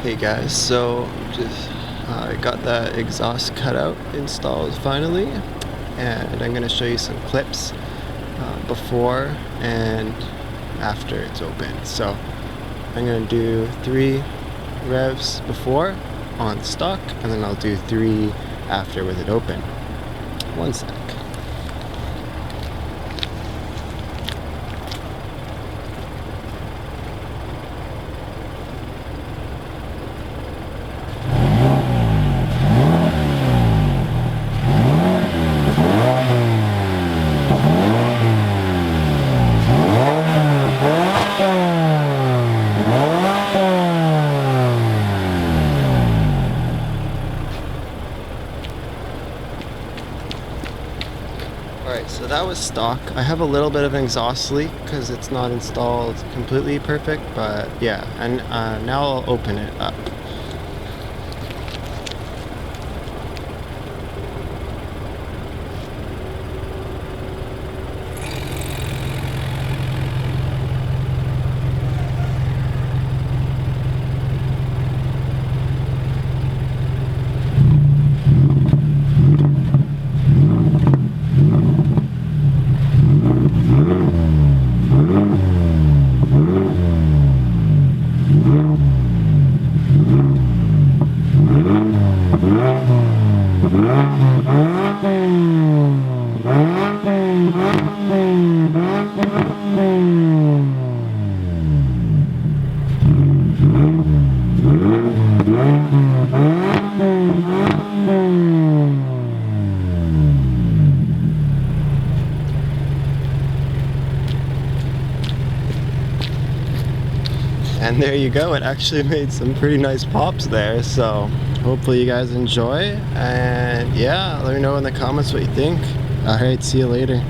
Hey guys, so just I got that exhaust cutout installed finally, and I'm going to show you some clips before and after it's open. So I'm going to do 3 revs before on stock, and then I'll do 3 after with it open. One sec. Alright, so that was stock. I have a little bit of an exhaust leak because it's not installed completely perfect, but yeah, and now I'll open it up. And there you go, it actually made some pretty nice pops there, so hopefully you guys enjoy, and yeah, let me know in the comments what you think. Alright, see you later.